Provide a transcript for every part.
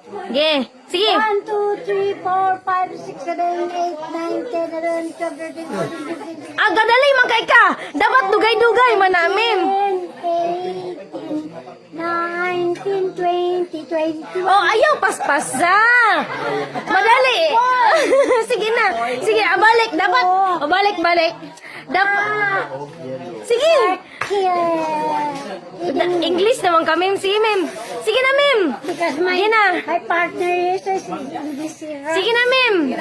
Sige. Sige. 1, 2, 3, 4, 5, 6, 7, 8, 9, 10, 11, 12, 13, 14, 15, 16, Ah, gadali man kay ka. Dapat dugay-dugay man namin. 18, 19, 20, 22. Oh, ayaw paspasa. Madali. Sige na. Sige, balik. Dapat. O, balik. Dapat. Sige. English naman kami, sige, ma'am. Sige na, ma'am. Because my, Sige na. my partner is this Sige na, ma'am.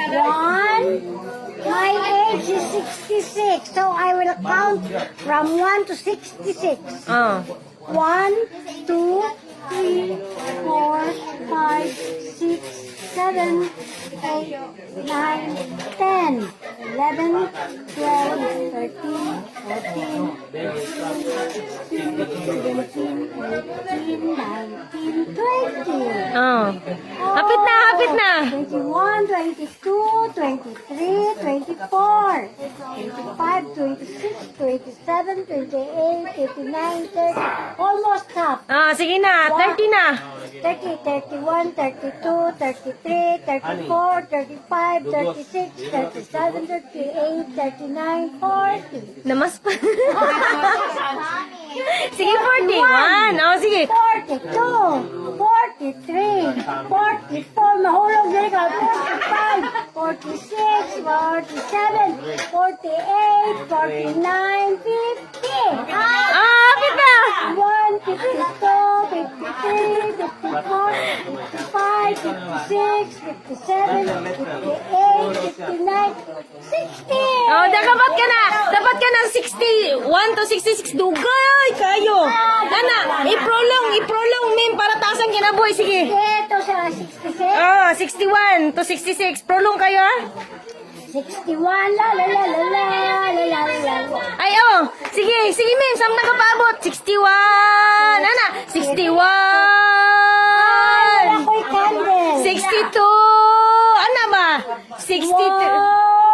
1. My age is 66, so I will count from 1 to 66. Oh. 1, 2, 3, 4, 5, 6, 7, 8, 9, 10, 11, 12, 13, 14, 15, 16, 17, 18, 19, 20. Oh. Hapit na. 21, 22, 23, 24, 25, 26, 27, 28, 29, 30. Almost half. Ah, sige na. 30 na. 30, 31, 32, 33, 34, 35, 36, 37, 38, 39, 40. Namas pa. Sige, 41. Oh, sige. 42, 43, 44, mahulog na ikaw, 45, 46, 47, 48, 49, 50. Ah, hapit na. 1, 52, 53, 54, 55, 56, 57, 58, 59, 60. Oh, dapat ka na. Dapat ka ng 61 to 66. Dugay kayo. Nana, i-prolong, ma'am, para tasan kinabuhi. Sige. Ito sa 66. Oh, 61 to 66. Prolong kayo, ah. 61, la la la la la la la la. Ay, oh. Sige, ma'am. Saan nakapaabot? 61. Nana, 61. Ako'y candle. 62. Ano ba? 62.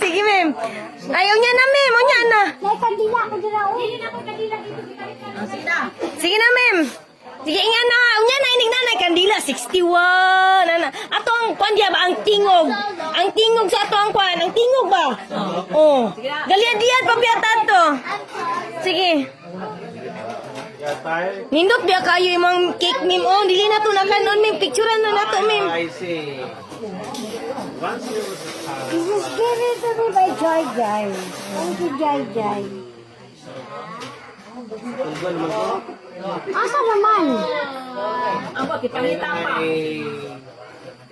Sige, ma'am. Ayaw niya na, ma'am. O niya na. May kandila ako dira. Sige na, ma'am. Sige nga na. Unya na, inig na, kandila. 61. Ana. Ato ang kwan diya ba? Ang tingog. Ang tingog sa ato ang kwan. Ang tingog ba? Oh. Galiad-liad pa biyatan to. Sige. Nindot biya kayo imong cake, ma'am. Oh, dili na to nakanon, ma'am. Picturean na nato, ma'am. I see. This is given to me by Joy Joy. Thank you, Joy Joy. Asa naman? I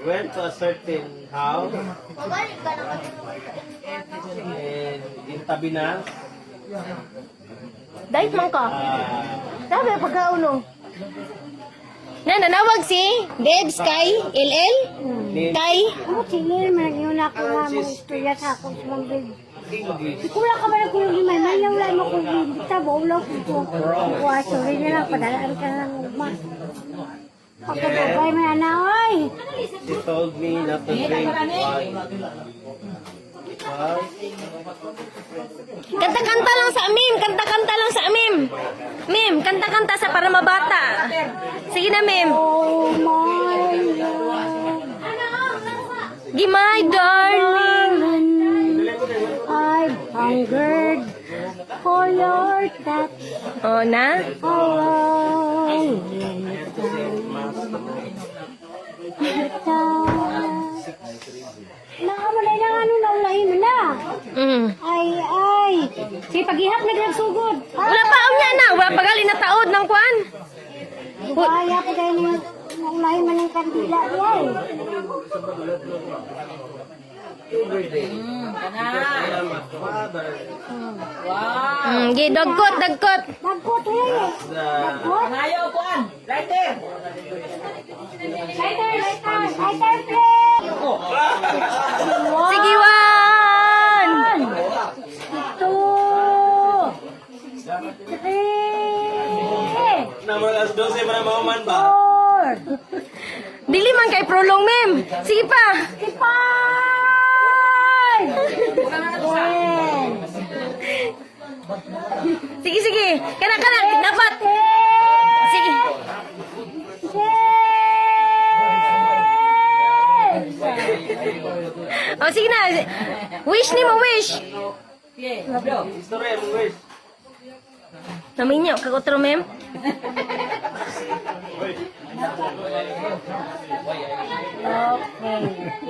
went to a certain house and in Tabinas. Dahit man ka. Sabi, pagkauno. Na, nanawag si Debs kay LL? Kay? Ano sige, managyon ako nga mga istorya sa akong sumambig. English. Kulang ka ba na kung limay? May lang mo kung hindi ka, baulaw ko. Kuha, sorry na lang, padalaan ka lang ugma. Pagkabagay may anaway. She told me not to drink wine. Because Kanta-kanta lang sa mim. Kanta-kanta lang sa mim. Mim, kanta-kanta sa para mabata. Sige na, mim. Oh my love. Gimay, darling. I've hungered for your touch. Oh, na? Along nakamalay na ano na ulahin mo na. Ay. Sige, paghihap na nagsugod. Wala pa, unya na. Wala pa gali na taod ng kwan. Ibaya ko dahil yung ulahin mo ng kandila niya eh. every day. I am a father. Dagkot. Nagkot eh. The Ayaw ko an. Right there. Lighter, please. Sige, Wan. 62. 63. naman alas 12 para mauman ba? 4. Dili man kay prolong, mem. Sige pa. 65. Sige. Kana. Dapat. O, sige na. Wish ni mo, wish. Okay, go. Naminyo, kagotro, ma'am. Okay.